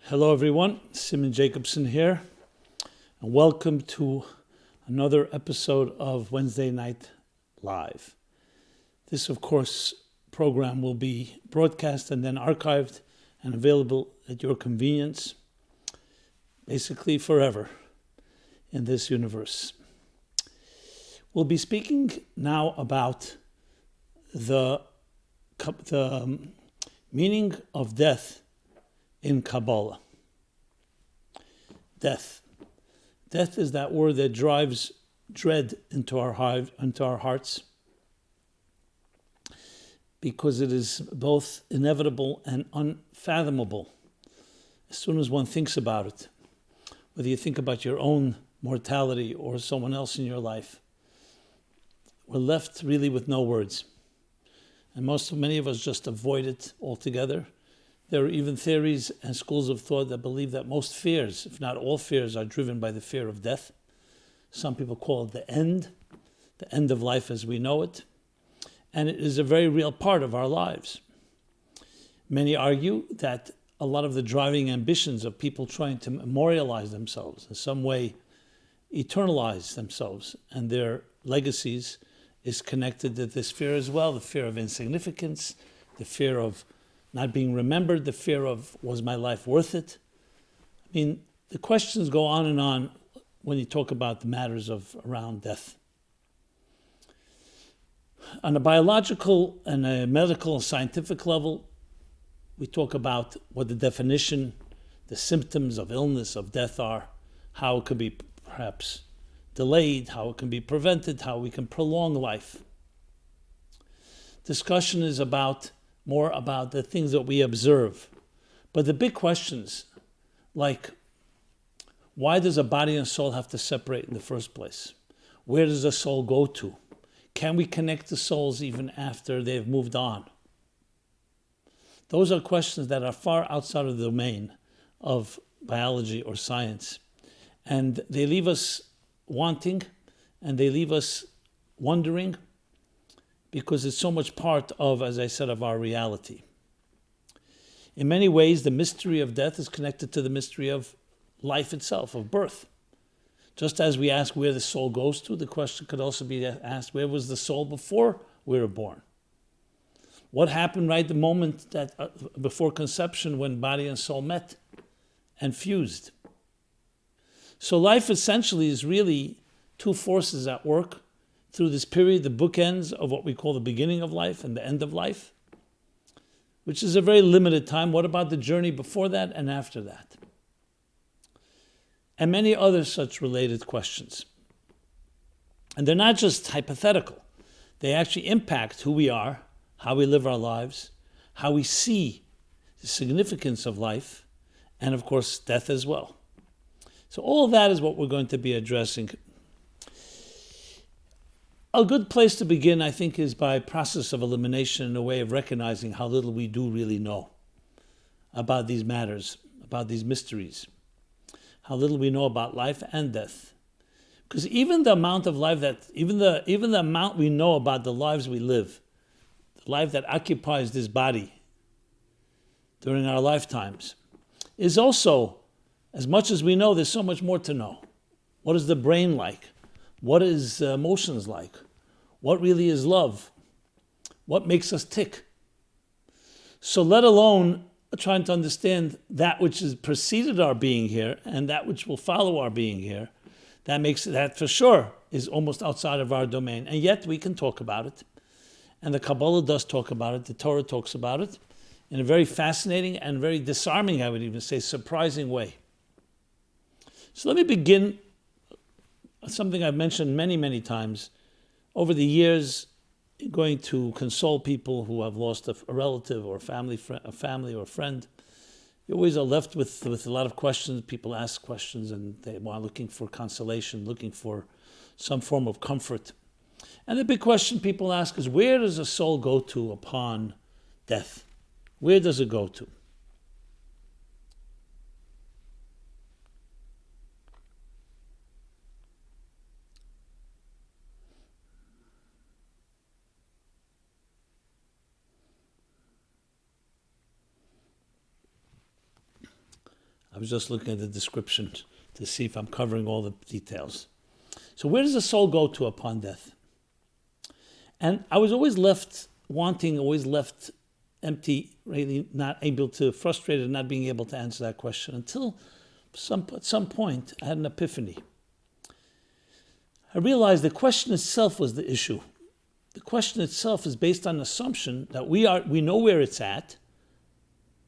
Hello everyone, Simon Jacobson here, and welcome to another episode of Wednesday Night Live. This, of course, program will be broadcast and then archived and available at your convenience, basically forever in this universe. We'll be speaking now about the meaning of death in Kabbalah. Death. Death is that word that drives dread into our hearts, because it is both inevitable and unfathomable. As soon as one thinks about it, whether you think about your own mortality or someone else in your life, we're left really with no words. And many of us just avoid it altogether. There are even theories and schools of thought that believe that most fears, if not all fears, are driven by the fear of death. Some people call it the end of life as we know it. And it is a very real part of our lives. Many argue that a lot of the driving ambitions of people trying to memorialize themselves, in some way eternalize themselves and their legacies, is connected to this fear as well, the fear of insignificance, the fear of not being remembered, the fear of, was my life worth it? I mean, the questions go on and on when you talk about the matters of around death. On a biological and a medical and scientific level, we talk about what the definition, the symptoms of illness, of death are, how it could be perhaps delayed, how it can be prevented, how we can prolong life. Discussion is more about the things that we observe. But the big questions, like why does a body and soul have to separate in the first place? Where does the soul go to? Can we connect the souls even after they've moved on? Those are questions that are far outside of the domain of biology or science. And they leave us wanting, and they leave us wondering, because it's so much part of, as I said, of our reality. In many ways, the mystery of death is connected to the mystery of life itself, of birth. Just as we ask where the soul goes to, the question could also be asked, where was the soul before we were born? What happened right the moment that before conception, when body and soul met and fused? So life essentially is really two forces at work through this period, the bookends of what we call the beginning of life and the end of life, which is a very limited time. What about the journey before that and after that? And many other such related questions. And they're not just hypothetical. They actually impact who we are, how we live our lives, how we see the significance of life, and of course, death as well. So all of that is what we're going to be addressing. A good place to begin, I think, is by process of elimination, in a way of recognizing how little we do really know about these matters, about these mysteries, how little we know about life and death. Because even the amount of life even the amount we know about the lives we live, the life that occupies this body during our lifetimes, is also, as much as we know, there's so much more to know. What is the brain like? What is emotions like? What really is love? What makes us tick? So let alone trying to understand that which has preceded our being here and that which will follow our being here, that for sure is almost outside of our domain. And yet we can talk about it. And the Kabbalah does talk about it. The Torah talks about it in a very fascinating and very disarming, I would even say, surprising way. So let me begin something I've mentioned many, many times over the years, going to console people who have lost a relative or a family or a friend. You always are left with a lot of questions. People ask questions and they are looking for consolation, looking for some form of comfort. And the big question people ask is, where does a soul go to upon death? Where does it go to? I was just looking at the description to see if I'm covering all the details. So where does the soul go to upon death? And I was always left wanting, always left empty, really not able to, frustrated, not being able to answer that question until at some point I had an epiphany. I realized the question itself was the issue. The question itself is based on an assumption that we know where it's at.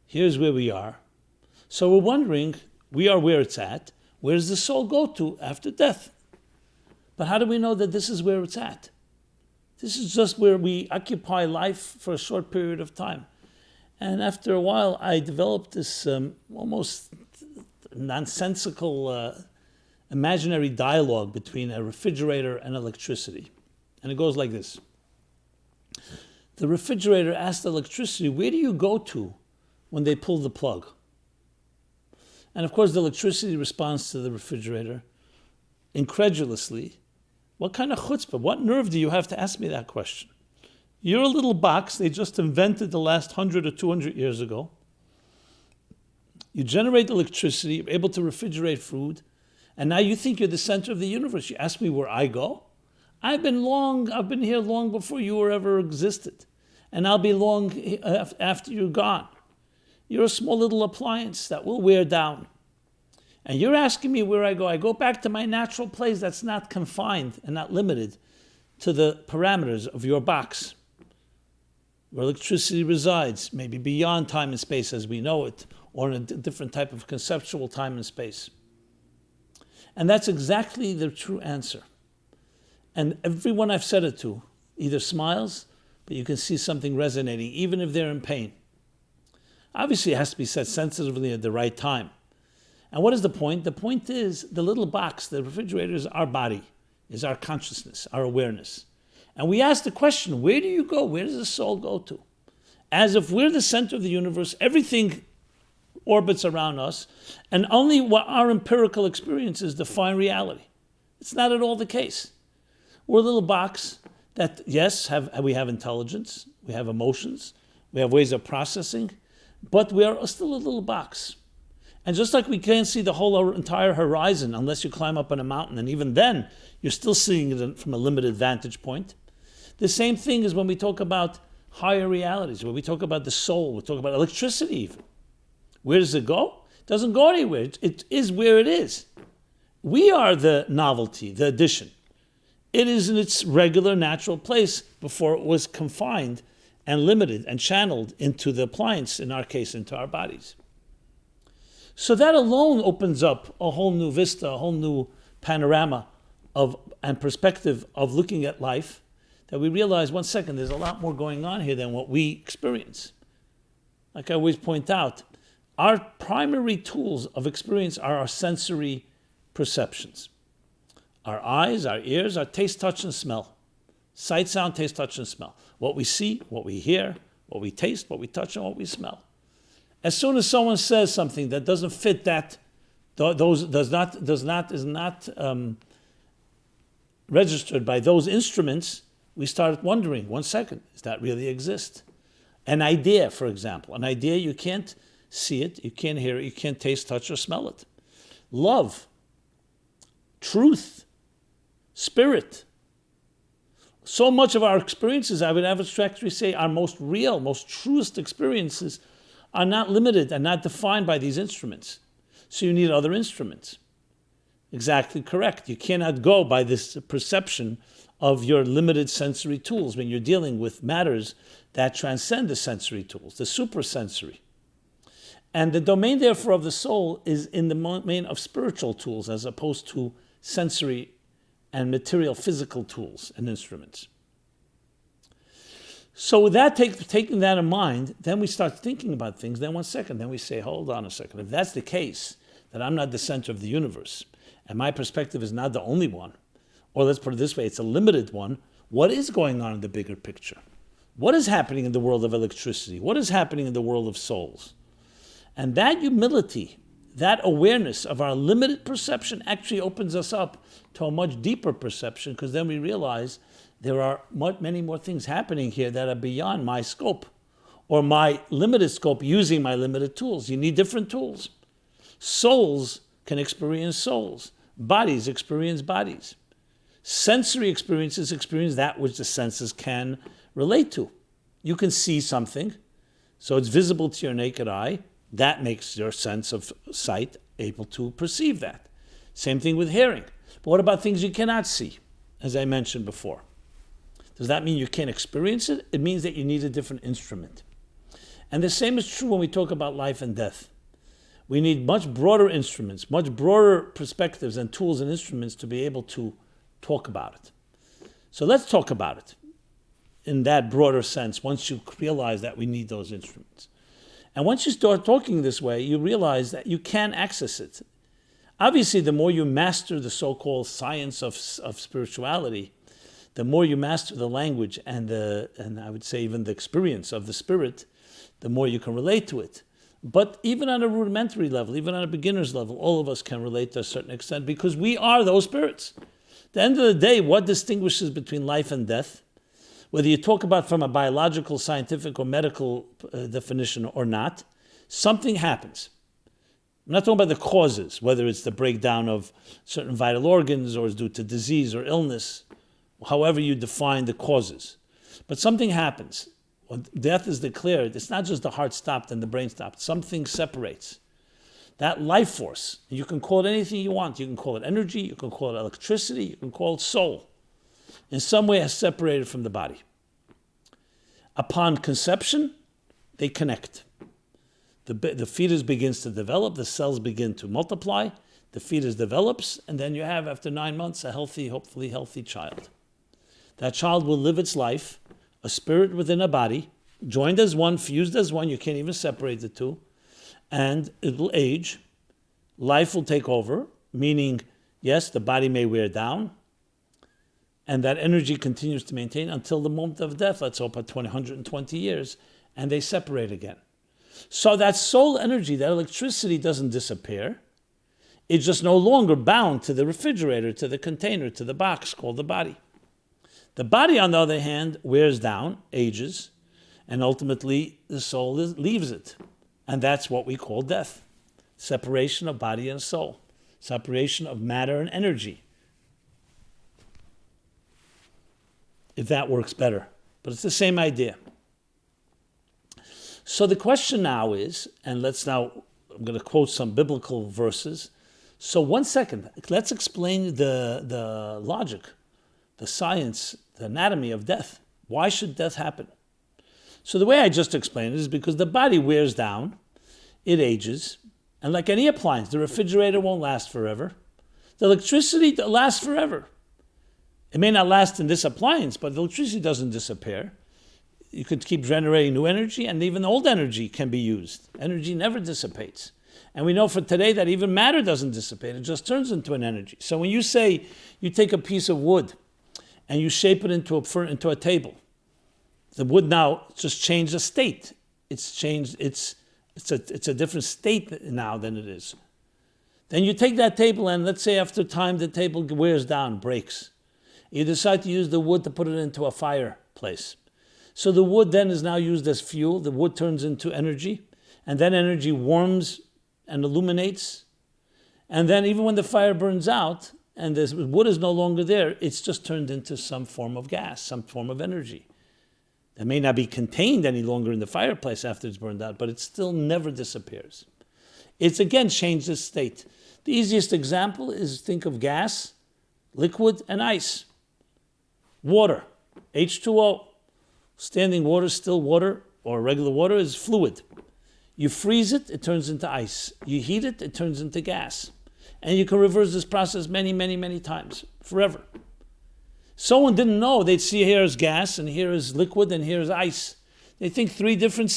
Here's where we are. So we're wondering, we are where it's at. Where does the soul go to after death? But how do we know that this is where it's at? This is just where we occupy life for a short period of time. And after a while, I developed this almost nonsensical imaginary dialogue between a refrigerator and electricity. And it goes like this. The refrigerator asked the electricity, where do you go to when they pull the plug? And of course, the electricity responds to the refrigerator incredulously. What kind of chutzpah? What nerve do you have to ask me that question? You're a little box they just invented the last 100 or 200 years ago. You generate electricity, you're able to refrigerate food, and now you think you're the center of the universe. You ask me where I go? I've been here long before you were ever existed. And I'll be long after you're gone. You're a small little appliance that will wear down. And you're asking me where I go. I go back to my natural place that's not confined and not limited to the parameters of your box, where electricity resides, maybe beyond time and space as we know it, or in a different type of conceptual time and space. And that's exactly the true answer. And everyone I've said it to either smiles, but you can see something resonating, even if they're in pain. Obviously, it has to be said sensitively at the right time. And what is the point? The point is the little box, the refrigerator, is our body, is our consciousness, our awareness. And we ask the question, where do you go? Where does the soul go to? As if we're the center of the universe, everything orbits around us, and only what our empirical experiences define reality. It's not at all the case. We're a little box that, yes, we have intelligence, we have emotions, we have ways of processing, but we are still a little box. And just like we can't see the whole entire horizon unless you climb up on a mountain, and even then, you're still seeing it from a limited vantage point. The same thing is when we talk about higher realities, when we talk about the soul, we talk about electricity even. Where does it go? It doesn't go anywhere. It is where it is. We are the novelty, the addition. It is in its regular, natural place before it was confined and limited and channeled into the appliance, in our case, into our bodies. So that alone opens up a whole new vista, a whole new panorama and perspective of looking at life, that we realize, one second, there's a lot more going on here than what we experience. Like I always point out, our primary tools of experience are our sensory perceptions. Our eyes, our ears, our taste, touch, and smell. Sight, sound, taste, touch, and smell. What we see, what we hear, what we taste, what we touch, and what we smell. As soon as someone says something that doesn't fit that, is not registered by those instruments, we start wondering, one second, does that really exist? An idea, for example. An idea, you can't see it, you can't hear it, you can't taste, touch, or smell it. Love, truth, spirit. So much of our experiences, I would abstractly say, our most real, most truest experiences are not limited and not defined by these instruments. So you need other instruments. Exactly correct. You cannot go by this perception of your limited sensory tools when you're dealing with matters that transcend the sensory tools, the suprasensory. And the domain, therefore, of the soul is in the domain of spiritual tools as opposed to sensory and material physical tools and instruments. So with that, taking that in mind, then we start thinking about things. Then one second, then we say, hold on a second. If that's the case, that I'm not the center of the universe, and my perspective is not the only one, or let's put it this way, it's a limited one, what is going on in the bigger picture? What is happening in the world of electricity? What is happening in the world of souls? And that humility, that awareness of our limited perception actually opens us up to a much deeper perception, because then we realize there are many more things happening here that are beyond my scope or my limited scope using my limited tools. You need different tools. Souls can experience souls. Bodies experience bodies. Sensory experiences experience that which the senses can relate to. You can see something, so it's visible to your naked eye. That makes your sense of sight able to perceive that. Same thing with hearing. But what about things you cannot see, as I mentioned before? Does that mean you can't experience it? It means that you need a different instrument. And the same is true when we talk about life and death. We need much broader instruments, much broader perspectives and tools and instruments to be able to talk about it. So let's talk about it in that broader sense once you realize that we need those instruments. And once you start talking this way, you realize that you can access it. Obviously, the more you master the so-called science of spirituality, the more you master the language and I would say even the experience of the spirit, the more you can relate to it. But even on a rudimentary level, even on a beginner's level, all of us can relate to a certain extent because we are those spirits. At the end of the day, what distinguishes between life and death, whether you talk about from a biological, scientific, or medical definition or not, something happens. I'm not talking about the causes, whether it's the breakdown of certain vital organs or it's due to disease or illness, however you define the causes. But something happens. When death is declared, it's not just the heart stopped and the brain stopped. Something separates. That life force, you can call it anything you want. You can call it energy, you can call it electricity, you can call it soul. In some way has separated from the body. Upon conception, they connect. The fetus begins to develop, the cells begin to multiply, the fetus develops, and then you have, after 9 months, a healthy, hopefully healthy child. That child will live its life, a spirit within a body, joined as one, fused as one, you can't even separate the two, and it will age. Life will take over, meaning, yes, the body may wear down, and that energy continues to maintain until the moment of death, let's hope at 120 years, and they separate again. So that soul energy, that electricity doesn't disappear. It's just no longer bound to the refrigerator, to the container, to the box called the body. The body, on the other hand, wears down, ages, and ultimately the soul leaves it. And that's what we call death. Separation of body and soul. Separation of matter and energy. If that works better. But it's the same idea. So the question now is, and I'm going to quote some biblical verses. So 1 second, let's explain the logic, the science, the anatomy of death. Why should death happen? So the way I just explained it is because the body wears down, it ages, and like any appliance, the refrigerator won't last forever. The electricity lasts forever. It may not last in this appliance, but the electricity doesn't disappear. You could keep generating new energy, and even old energy can be used. Energy never dissipates. And we know for today that even matter doesn't dissipate. It just turns into an energy. So when you say you take a piece of wood and you shape it into a table, the wood now just changed the state. It's changed. It's a different state now than it is. Then you take that table and let's say after time the table wears down, breaks. You decide to use the wood to put it into a fireplace. So the wood then is now used as fuel. The wood turns into energy, and then energy warms and illuminates. And then even when the fire burns out and the wood is no longer there, it's just turned into some form of gas, some form of energy. That may not be contained any longer in the fireplace after it's burned out, but it still never disappears. It's again changed its state. The easiest example is think of gas, liquid, and ice. Water, H2O. Standing water, still water, or regular water is fluid. You freeze it, it turns into ice. You heat it, it turns into gas. And you can reverse this process many, many, many times, forever. Someone didn't know. They'd see here is gas, and here is liquid, and here is ice. They think three different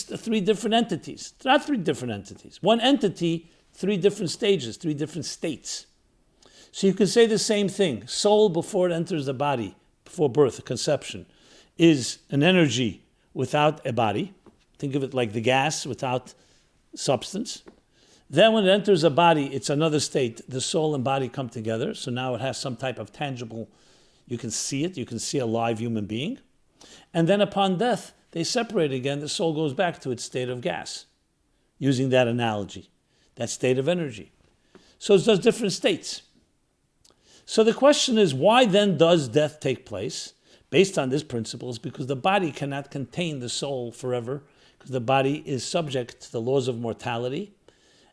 entities. It's not three different entities. One entity, three different stages, three different states. So you can say the same thing. Soul, before it enters the body, before birth, conception, is an energy without a body. Think of it like the gas without substance. Then when it enters a body, it's another state. The soul and body come together. So now it has some type of tangible, you can see it. You can see a live human being. And then upon death, they separate again. The soul goes back to its state of gas, using that analogy. that state of energy. So it does different states. So the question is, why then does death take place? Based on this principle is because the body cannot contain the soul forever, because the body is subject to the laws of mortality,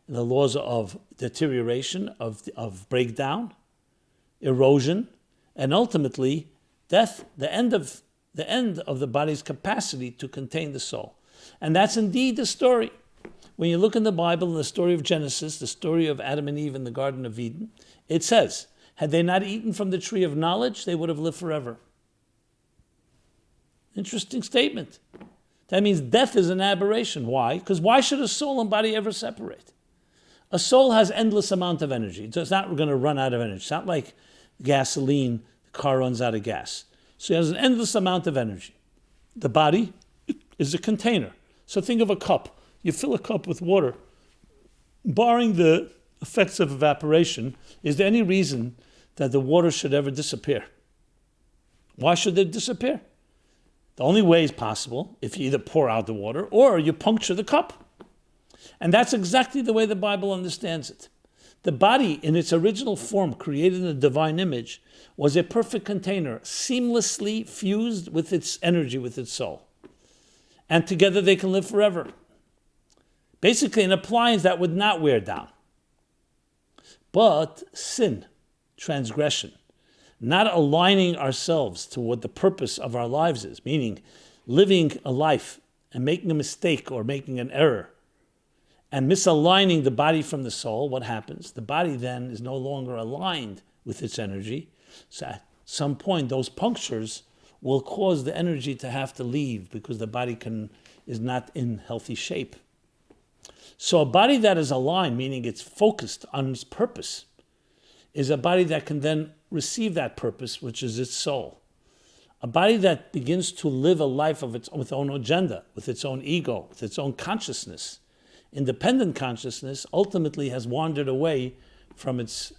the laws of deterioration, of breakdown, erosion, and ultimately death, the end of the body's capacity to contain the soul. And that's indeed the story. When you look in the Bible, in the story of Genesis, the story of Adam and Eve in the Garden of Eden, it says, had they not eaten from the tree of knowledge, they would have lived forever. Interesting statement. That means death is an aberration. Why? Because why should a soul and body ever separate? A soul has endless amount of energy. It's not going to run out of energy. It's not like gasoline, the car runs out of gas. So it has an endless amount of energy. The body is a container. So think of a cup. You fill a cup with water. Barring the effects of evaporation, is there any reason that the water should ever disappear? Why should it disappear? The only way is possible if you either pour out the water or you puncture the cup. And that's exactly the way the Bible understands it. The body, in its original form, created in the divine image, was a perfect container, seamlessly fused with its energy, with its soul. And together they can live forever. Basically, an appliance that would not wear down. But sin, transgression, not aligning ourselves to what the purpose of our lives is, meaning living a life and making a mistake or making an error, and misaligning the body from the soul, what happens? The body then is no longer aligned with its energy. So at some point, those punctures will cause the energy to have to leave because the body is not in healthy shape. So a body that is aligned, meaning it's focused on its purpose, is a body that can then receive that purpose, which is its soul. A body that begins to live a life of its own agenda, with its own ego, with its own consciousness, independent consciousness, ultimately has wandered away from its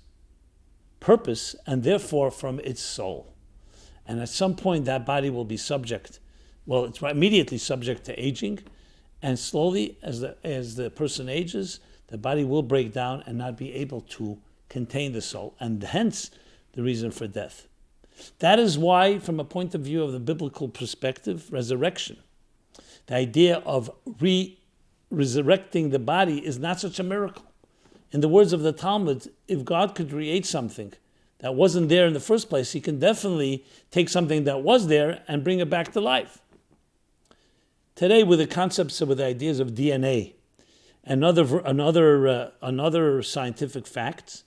purpose and therefore from its soul. And at some point that body will be subject, well, it's immediately subject to aging, and slowly as the person ages, the body will break down and not be able to contain the soul, and hence the reason for death. That is why, from a point of view of the biblical perspective, resurrection, the idea of resurrecting the body is not such a miracle. In the words of the Talmud, if God could create something that wasn't there in the first place, he can definitely take something that was there and bring it back to life. Today, with the concepts, with the ideas of DNA and other scientific facts,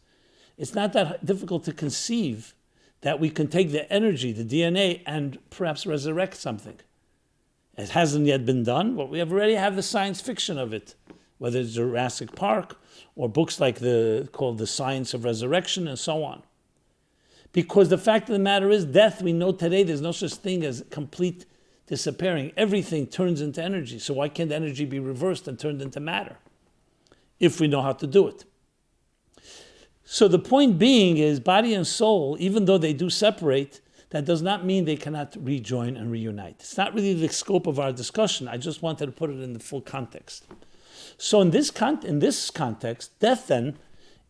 it's not that difficult to conceive that we can take the energy, the DNA, and perhaps resurrect something. It hasn't yet been done, but we already have the science fiction of it, whether it's Jurassic Park or books like called The Science of Resurrection and so on. Because the fact of the matter is, death, we know today there's no such thing as complete disappearing. Everything turns into energy. So why can't energy be reversed and turned into matter? If we know how to do it. So the point being is, body and soul, even though they do separate, that does not mean they cannot rejoin and reunite. It's not really the scope of our discussion. I just wanted to put it in the full context. So in this context, death then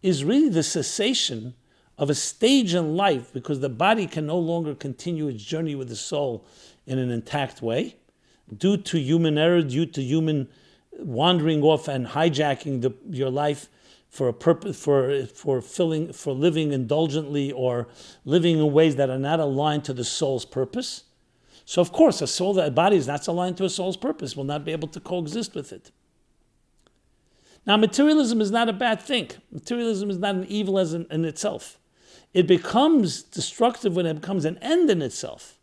is really the cessation of a stage in life, because the body can no longer continue its journey with the soul in an intact way, due to human error, due to human wandering off and hijacking your life for a purpose, for living indulgently or living in ways that are not aligned to the soul's purpose. So of course, a body is not aligned to a soul's purpose, will not be able to coexist with it. Now, materialism is not a bad thing. Materialism is not an evil in itself. It becomes destructive when it becomes an end in itself.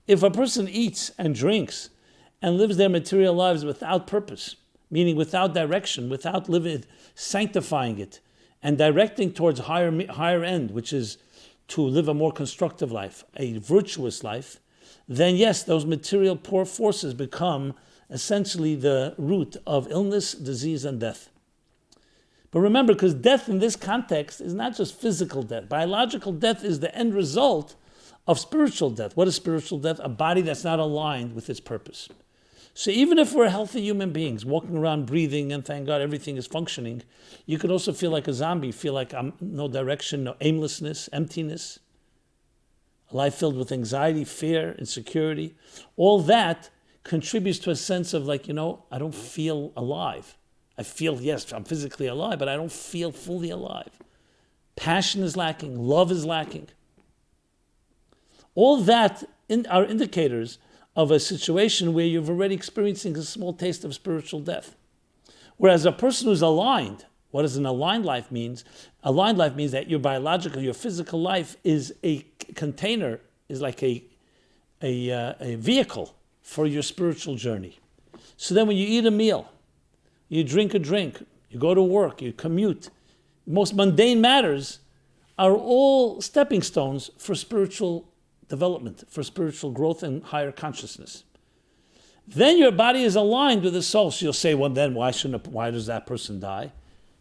If a person eats and drinks and lives their material lives without purpose, meaning without direction, without sanctifying it, and directing towards higher end, which is to live a more constructive life, a virtuous life, then yes, those material poor forces become essentially the root of illness, disease, and death. But remember, because death in this context is not just physical death. Biological death is the end result of spiritual death. What is spiritual death? A body that's not aligned with its purpose. So even if we're healthy human beings, walking around breathing, and thank God everything is functioning, you could also feel like a zombie, feel like no direction, no aimlessness, emptiness, a life filled with anxiety, fear, insecurity. All that contributes to a sense of like, I don't feel alive. I feel, yes, I'm physically alive, but I don't feel fully alive. Passion is lacking, love is lacking. All that are indicators of a situation where you're already experiencing a small taste of spiritual death. Whereas a person who's aligned, what does an aligned life means? Aligned life means that your biological, your physical life is a container, is like a vehicle for your spiritual journey. So then when you eat a meal, you drink a drink, you go to work, you commute, most mundane matters are all stepping stones for spiritual development, for spiritual growth and higher consciousness. Then your body is aligned with the soul. So you'll say, well, then why does that person die?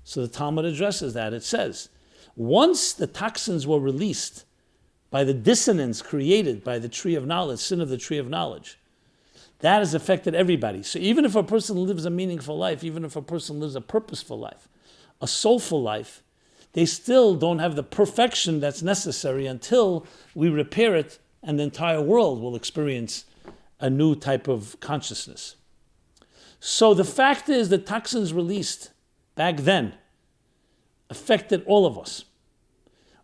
So the Talmud addresses that. It says, once the toxins were released by the dissonance created by the tree of knowledge, sin of the tree of knowledge, that has affected everybody. So even if a person lives a meaningful life, even if a person lives a purposeful life, a soulful life, they still don't have the perfection that's necessary until we repair it, and the entire world will experience a new type of consciousness. So the fact is that toxins released back then affected all of us.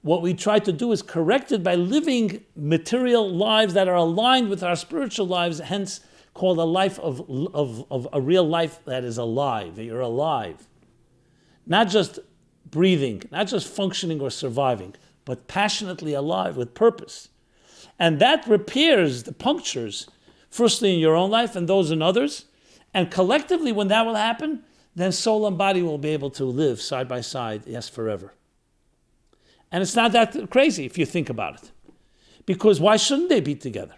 What we try to do is correct it by living material lives that are aligned with our spiritual lives, hence called a life of a real life that is alive, that you're alive. Not just breathing, not just functioning or surviving, but passionately alive with purpose. And that repairs the punctures, firstly in your own life and those in others. And collectively, when that will happen, then soul and body will be able to live side by side, yes, forever. And it's not that crazy if you think about it. Because why shouldn't they be together?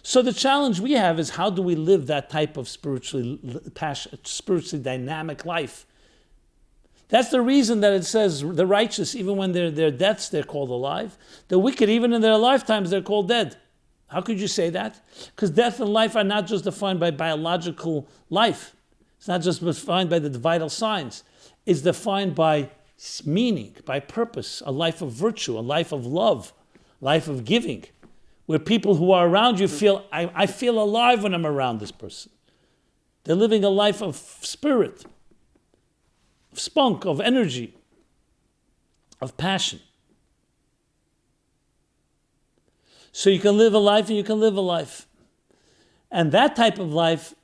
So the challenge we have is, how do we live that type of spiritually dynamic life? That's the reason that it says the righteous, even when they're deaths, they're called alive. The wicked, even in their lifetimes, they're called dead. How could you say that? Because death and life are not just defined by biological life. It's not just defined by the vital signs. It's defined by meaning, by purpose, a life of virtue, a life of love, life of giving, where people who are around you feel, I feel alive when I'm around this person. They're living a life of spirit, of spunk, of energy, of passion. So you can live a life and you can live a life. And that type of life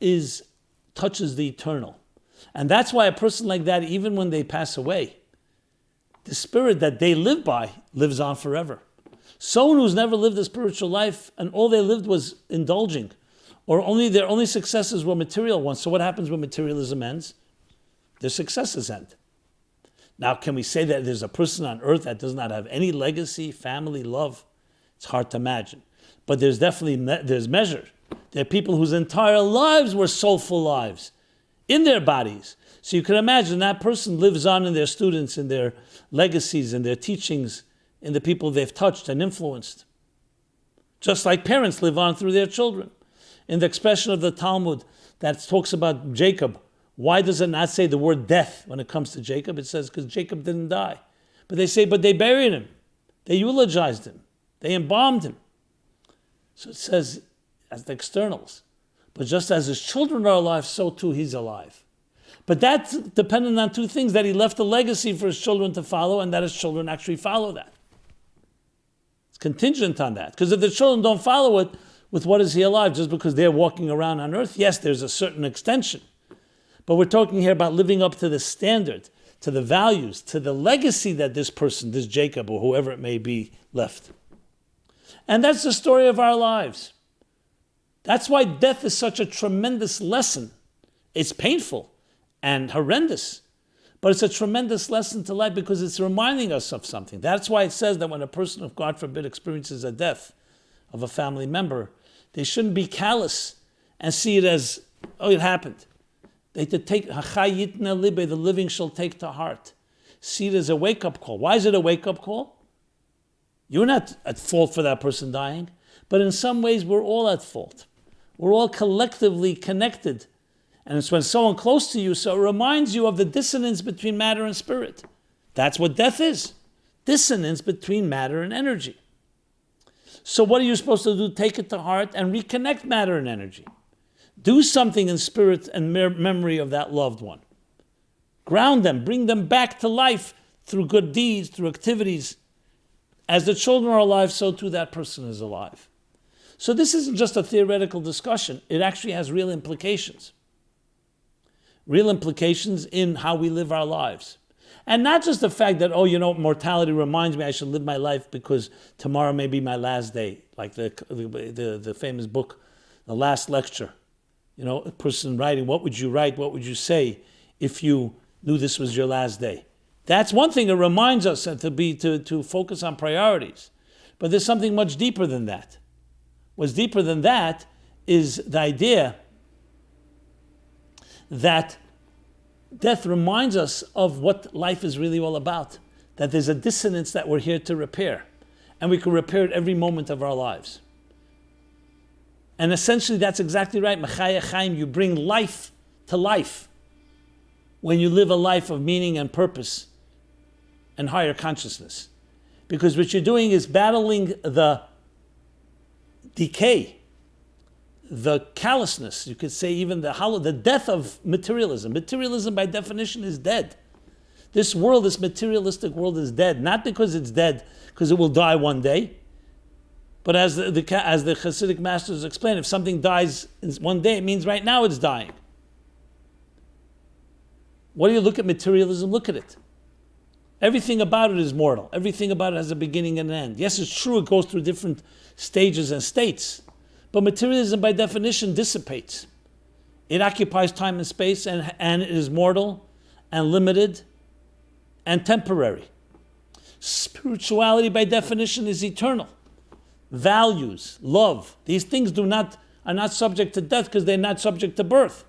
touches the eternal. And that's why a person like that, even when they pass away, the spirit that they live by lives on forever. Someone who's never lived a spiritual life and all they lived was indulging, or their only successes were material ones. So what happens when materialism ends? Their successes end. Now, can we say that there's a person on earth that does not have any legacy, family, love? It's hard to imagine. But there's definitely measure. There are people whose entire lives were soulful lives in their bodies. So you can imagine that person lives on in their students, in their legacies, in their teachings, in the people they've touched and influenced. Just like parents live on through their children. In the expression of the Talmud that talks about Jacob, why does it not say the word death when it comes to Jacob? It says because Jacob didn't die. But they say, but they buried him. They eulogized him. They embalmed him. So it says as the externals. But just as his children are alive, so too he's alive. But that's dependent on two things, that he left a legacy for his children to follow and that his children actually follow that. It's contingent on that. Because if the children don't follow it, with what is he alive? Just because they're walking around on earth? Yes, there's a certain extension. But we're talking here about living up to the standard, to the values, to the legacy that this person, this Jacob or whoever it may be, left. And that's the story of our lives. That's why death is such a tremendous lesson. It's painful and horrendous, but it's a tremendous lesson to life because it's reminding us of something. That's why it says that when a person, if God forbid, experiences a death of a family member, they shouldn't be callous and see it as, oh, it happened. They to take, the living shall take to heart. See it as a wake-up call. Why is it a wake-up call? You're not at fault for that person dying, but in some ways we're all at fault. We're all collectively connected. And it's when someone close to you, so it reminds you of the dissonance between matter and spirit. That's what death is. Dissonance between matter and energy. So what are you supposed to do? Take it to heart and reconnect matter and energy. Do something in spirit and memory of that loved one. Ground them, bring them back to life through good deeds, through activities. As the children are alive, so too that person is alive. So this isn't just a theoretical discussion. It actually has real implications. Real implications in how we live our lives. And not just the fact that, mortality reminds me I should live my life because tomorrow may be my last day. Like the famous book, The Last Lecture. A person writing, what would you write, what would you say if you knew this was your last day? That's one thing. It reminds us to focus on priorities. But there's something much deeper than that. What's deeper than that is the idea that death reminds us of what life is really all about. That there's a dissonance that we're here to repair. And we can repair it every moment of our lives. And essentially that's exactly right. Mechaya Chaim, you bring life to life when you live a life of meaning and purpose and higher consciousness. Because what you're doing is battling the decay, the callousness, you could say even the death of materialism. Materialism by definition is dead. This world, this materialistic world is dead. Not because it's dead, because it will die one day. But as the Hasidic masters explain, if something dies one day, it means right now it's dying. What do you look at materialism? Look at it. Everything about it is mortal. Everything about it has a beginning and an end. Yes, it's true, it goes through different stages and states. But materialism by definition dissipates. It occupies time and space and it is mortal and limited and temporary. Spirituality by definition is eternal. Values, love, these things are not subject to death because they're not subject to birth.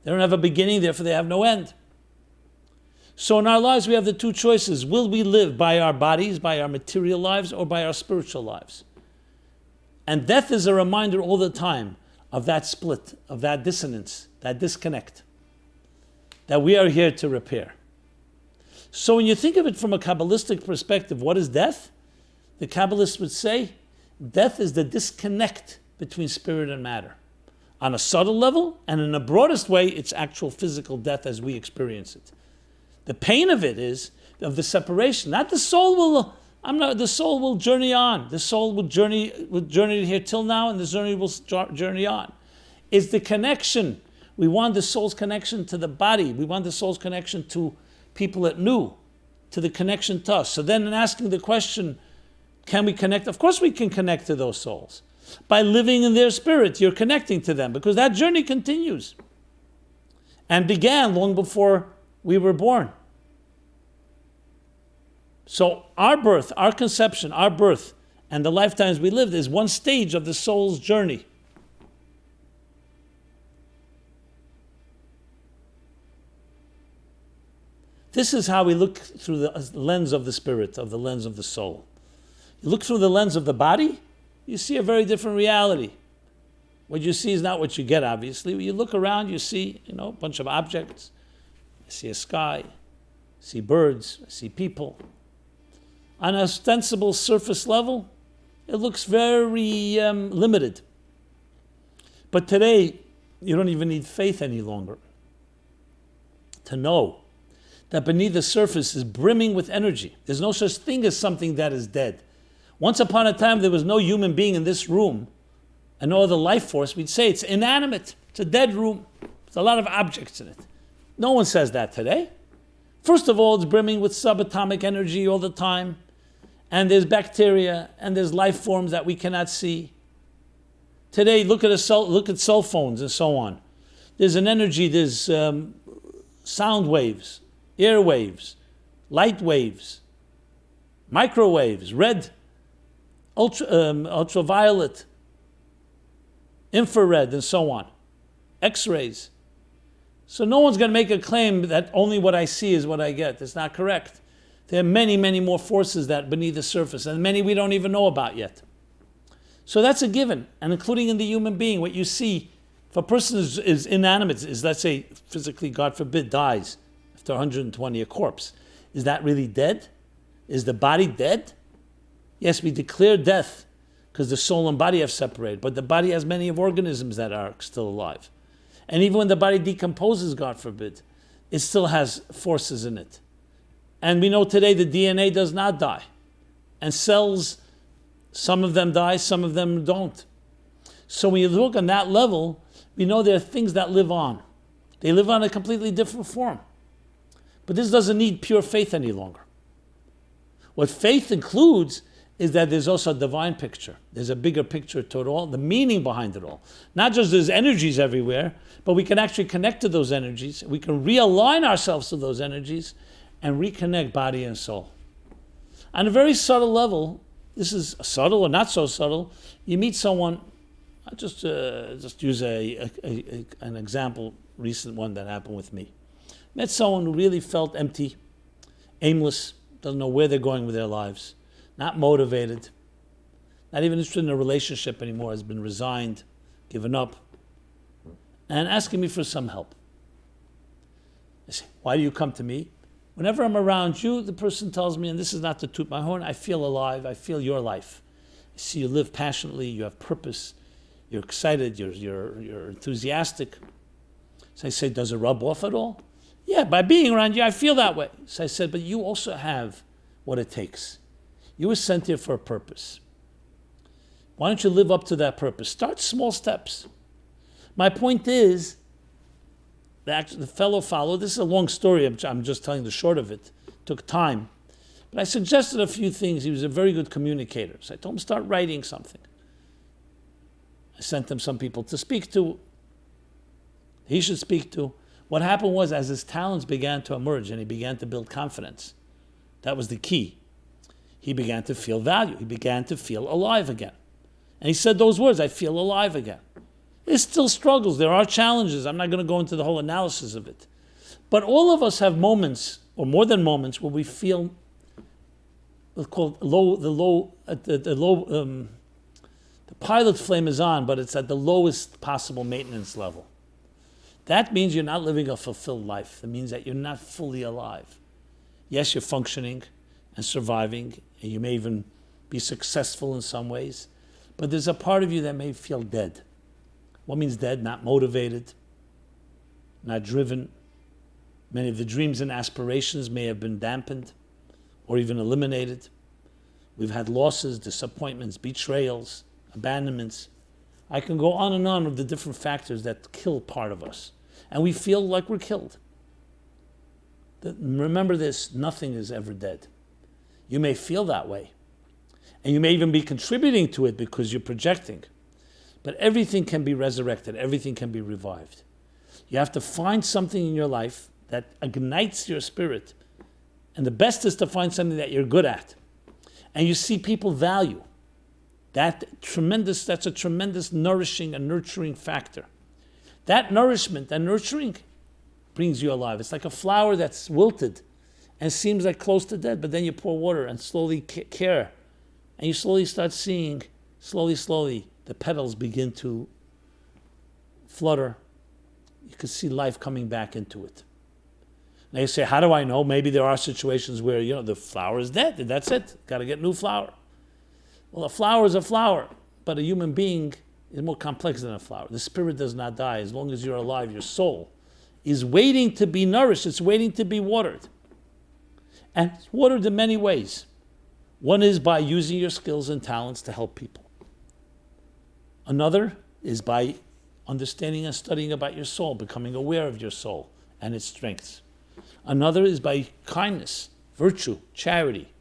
They don't have a beginning, therefore they have no end. So in our lives we have the two choices. Will we live by our bodies, by our material lives, or by our spiritual lives? And death is a reminder all the time of that split, of that dissonance, that disconnect, that we are here to repair. So when you think of it from a Kabbalistic perspective, what is death? The Kabbalists would say, death is the disconnect between spirit and matter. On a subtle level, and in the broadest way, it's actual physical death as we experience it. The pain of it is of the separation. Not the soul the soul will journey on. The soul will journey here till now, and the journey will journey on. It's the connection. We want the soul's connection to the body. We want the soul's connection to people that knew, to the connection to us. So then in asking the question, can we connect? Of course we can connect to those souls. By living in their spirit, you're connecting to them because that journey continues and began long before we were born. So our birth, our conception, our birth, and the lifetimes we lived is one stage of the soul's journey. This is how we look through the lens of the spirit, of the lens of the soul. You look through the lens of the body, you see a very different reality. What you see is not what you get, obviously. When you look around, you see, a bunch of objects. I see a sky, I see birds, I see people. On an ostensible surface level, it looks very limited. But today, you don't even need faith any longer to know that beneath the surface is brimming with energy. There's no such thing as something that is dead. Once upon a time, there was no human being in this room and no other life force. We'd say it's inanimate. It's a dead room. There's a lot of objects in it. No one says that today. First of all, it's brimming with subatomic energy all the time. And there's bacteria and there's life forms that we cannot see. Today, look at cell phones and so on. There's an energy, there's sound waves, air waves, light waves, microwaves, red, ultraviolet, infrared, and so on, X-rays. So no one's going to make a claim that only what I see is what I get. That's not correct. There are many, many more forces that beneath the surface, and many we don't even know about yet. So that's a given, and including in the human being, what you see, if a person is inanimate, is, let's say, physically, God forbid, dies after 120, a corpse, is that really dead? Is the body dead? Yes, we declare death because the soul and body have separated, but the body has many of organisms that are still alive. And even when the body decomposes, God forbid, it still has forces in it. And we know today the DNA does not die. And cells, some of them die, some of them don't. So when you look on that level, we know there are things that live on. They live on a completely different form. But this doesn't need pure faith any longer. What faith includes is that there's also a divine picture. There's a bigger picture to it all, the meaning behind it all. Not just there's energies everywhere, but we can actually connect to those energies. We can realign ourselves to those energies and reconnect body and soul. On a very subtle level, this is subtle or not so subtle, you meet someone, I'll just use an example, recent one that happened with me. Met someone who really felt empty, aimless, doesn't know where they're going with their lives, not motivated, not even interested in a relationship anymore, has been resigned, given up, and asking me for some help. I say, why do you come to me? Whenever I'm around you, the person tells me, and this is not to toot my horn, I feel alive, I feel your life. I see you live passionately, you have purpose, you're excited, you're enthusiastic. So I say, does it rub off at all? Yeah, by being around you, I feel that way. So I said, but you also have what it takes. You were sent here for a purpose. Why don't you live up to that purpose? Start small steps. My point is, the fellow followed. This is a long story. I'm just telling the short of it. It took time. But I suggested a few things. He was a very good communicator. So I told him, start writing something. I sent him some people to speak to. He should speak to. What happened was, as his talents began to emerge and he began to build confidence, that was the key. He began to feel value. He began to feel alive again. And he said those words, I feel alive again. There's still struggles. There are challenges. I'm not going to go into the whole analysis of it. But all of us have moments, or more than moments, where we feel what's called the pilot flame is on, but it's at the lowest possible maintenance level. That means you're not living a fulfilled life. That means that you're not fully alive. Yes, you're functioning and surviving, and you may even be successful in some ways, but there's a part of you that may feel dead. What means dead? Not motivated, not driven. Many of the dreams and aspirations may have been dampened or even eliminated. We've had losses, disappointments, betrayals, abandonments. I can go on and on with the different factors that kill part of us. And we feel like we're killed. Remember this, nothing is ever dead. You may feel that way. And you may even be contributing to it because you're projecting. But everything can be resurrected. Everything can be revived. You have to find something in your life that ignites your spirit. And the best is to find something that you're good at. And you see people value. That's a tremendous nourishing and nurturing factor. That nourishment and nurturing brings you alive. It's like a flower that's wilted and seems like close to dead, but then you pour water and slowly care. And you slowly start seeing, slowly, the petals begin to flutter. You can see life coming back into it. Now you say, how do I know? Maybe there are situations where, the flower is dead. That's it. Got to get new flower. Well, a flower is a flower, but a human being is more complex than a flower. The spirit does not die. As long as you're alive, your soul is waiting to be nourished. It's waiting to be watered. And it's watered in many ways. One is by using your skills and talents to help people. Another is by understanding and studying about your soul, becoming aware of your soul and its strengths. Another is by kindness, virtue, charity.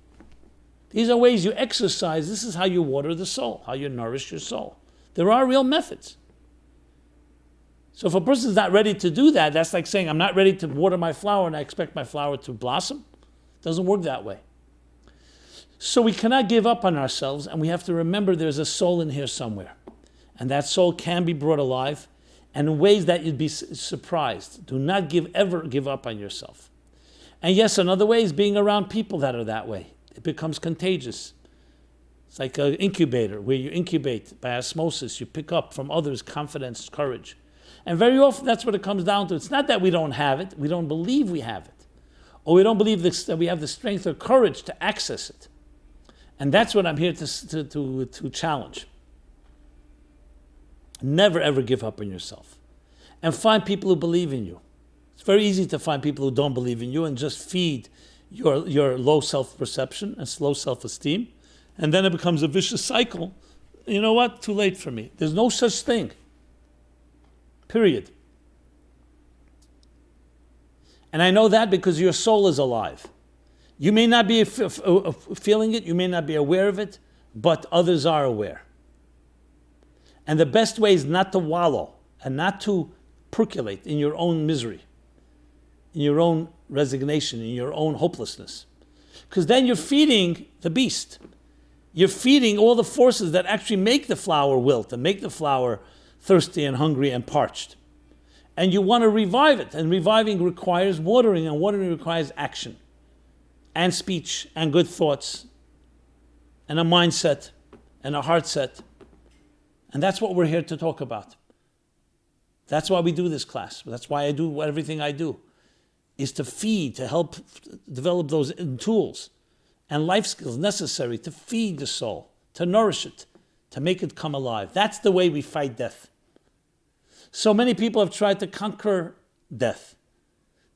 These are ways you exercise. This is how you water the soul, how you nourish your soul. There are real methods. So if a person's not ready to do that, that's like saying, I'm not ready to water my flower and I expect my flower to blossom. It doesn't work that way. So we cannot give up on ourselves, and we have to remember there's a soul in here somewhere. And that soul can be brought alive, and in ways that you'd be surprised. Do not ever give up on yourself. And yes, another way is being around people that are that way. It becomes contagious. It's like an incubator where you incubate by osmosis. You pick up from others confidence, courage. And very often that's what it comes down to. It's not that we don't have it. We don't believe we have it. Or we don't believe that we have the strength or courage to access it. And that's what I'm here to challenge. Never ever give up on yourself. And find people who believe in you. It's very easy to find people who don't believe in you and just feed your low self-perception and low self-esteem. And then it becomes a vicious cycle. You know what? Too late for me. There's no such thing. Period. And I know that because your soul is alive. You may not be feeling it, you may not be aware of it, but others are aware. And the best way is not to wallow and not to percolate in your own misery, in your own resignation, in your own hopelessness. Because then you're feeding the beast. You're feeding all the forces that actually make the flower wilt and make the flower thirsty and hungry and parched. And you want to revive it. And reviving requires watering, and watering requires action and speech and good thoughts and a mindset and a heart set. And that's what we're here to talk about. That's why we do this class. That's why I do everything I do, is to feed, to help develop those tools and life skills necessary to feed the soul, to nourish it, to make it come alive. That's the way we fight death. So many people have tried to conquer death.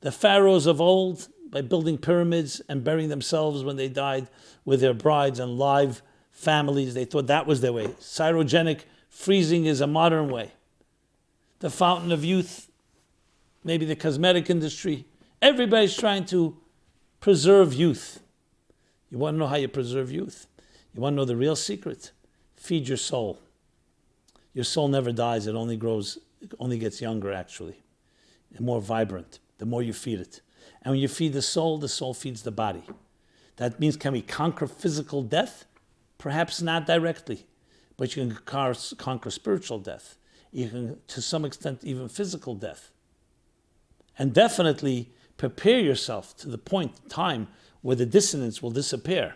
The pharaohs of old, by building pyramids and burying themselves when they died with their brides and live families, they thought that was their way. Cryogenic freezing is a modern way. The fountain of youth, maybe the cosmetic industry. Everybody's trying to preserve youth. You want to know how you preserve youth? You want to know the real secret? Feed your soul. Your soul never dies. It only grows, it only gets younger, actually, and more vibrant, the more you feed it. And when you feed the soul feeds the body. That means, can we conquer physical death? Perhaps not directly, but you can conquer spiritual death. You can, to some extent, even physical death. And definitely prepare yourself to the point in time where the dissonance will disappear.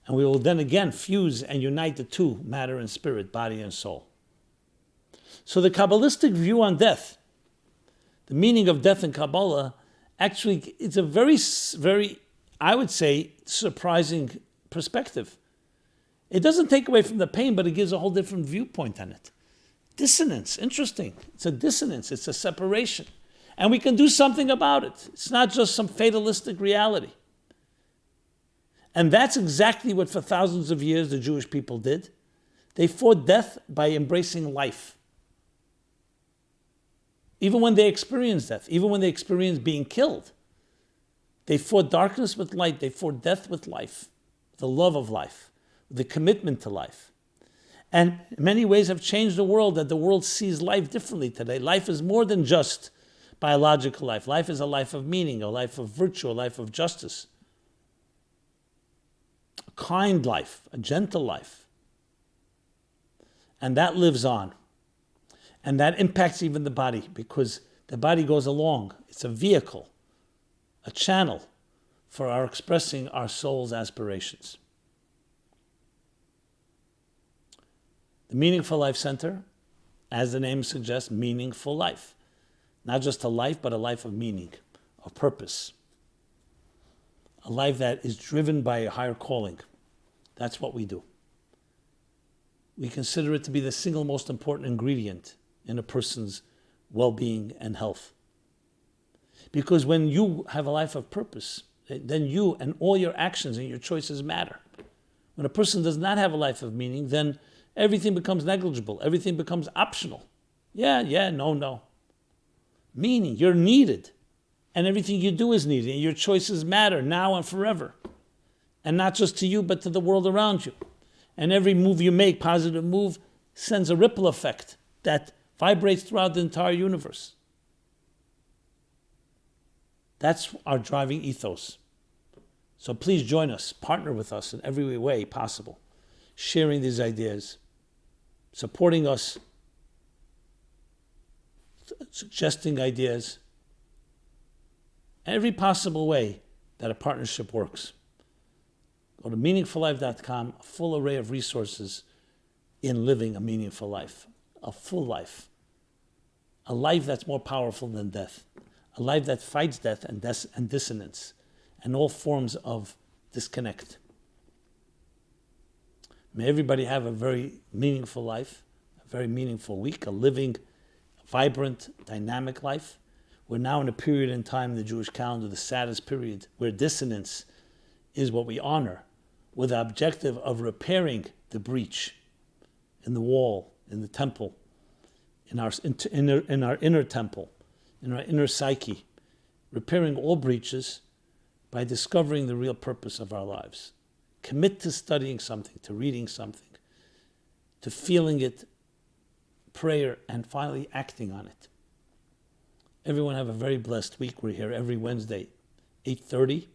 And we will then again fuse and unite the two, matter and spirit, body and soul. So the Kabbalistic view on death, the meaning of death in Kabbalah, actually it's a very, very, I would say, surprising perspective. It doesn't take away from the pain, but it gives a whole different viewpoint on it. Dissonance, interesting. It's a dissonance, it's a separation. And we can do something about it. It's not just some fatalistic reality. And that's exactly what for thousands of years the Jewish people did. They fought death by embracing life. Even when they experienced death, even when they experienced being killed, they fought darkness with light, they fought death with life, the love of life, the commitment to life. And in many ways have changed the world, that the world sees life differently today. Life is more than just biological life. Life is a life of meaning, a life of virtue, a life of justice. A kind life, a gentle life. And that lives on. And that impacts even the body, because the body goes along. It's a vehicle, a channel for our expressing our soul's aspirations. The Meaningful Life Center, as the name suggests, meaningful life. Not just a life, but a life of meaning, of purpose. A life that is driven by a higher calling. That's what we do. We consider it to be the single most important ingredient in a person's well-being and health. Because when you have a life of purpose, then you and all your actions and your choices matter. When a person does not have a life of meaning, then everything becomes negligible. Everything becomes optional. No. Meaning, you're needed. And everything you do is needed. And your choices matter now and forever. And not just to you, but to the world around you. And every move you make, positive move, sends a ripple effect that vibrates throughout the entire universe. That's our driving ethos. So please join us, partner with us in every way possible, sharing these ideas, supporting us, suggesting ideas, every possible way that a partnership works. Go to meaningfullife.com, a full array of resources in living a meaningful life, a full life, a life that's more powerful than death, a life that fights death and dissonance and all forms of disconnect. May everybody have a very meaningful life, a very meaningful week, a living, vibrant, dynamic life. We're now in a period in time in the Jewish calendar, the saddest period, where dissonance is what we honor, with the objective of repairing the breach in the wall, in the temple, in our inner temple, in our inner psyche, repairing all breaches by discovering the real purpose of our lives. Commit to studying something, to reading something, to feeling it, prayer, and finally acting on it. Everyone have a very blessed week. We're here every Wednesday, 8:30.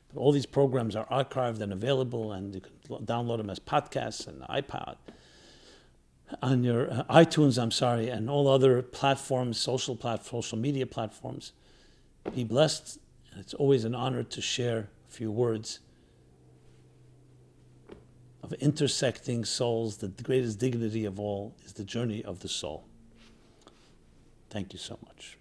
But all these programs are archived and available, and you can download them as podcasts and iPod, on your iTunes, and all other platforms, social media platforms. Be blessed, and it's always an honor to share a few words of intersecting souls. The greatest dignity of all is the journey of the soul. Thank you so much.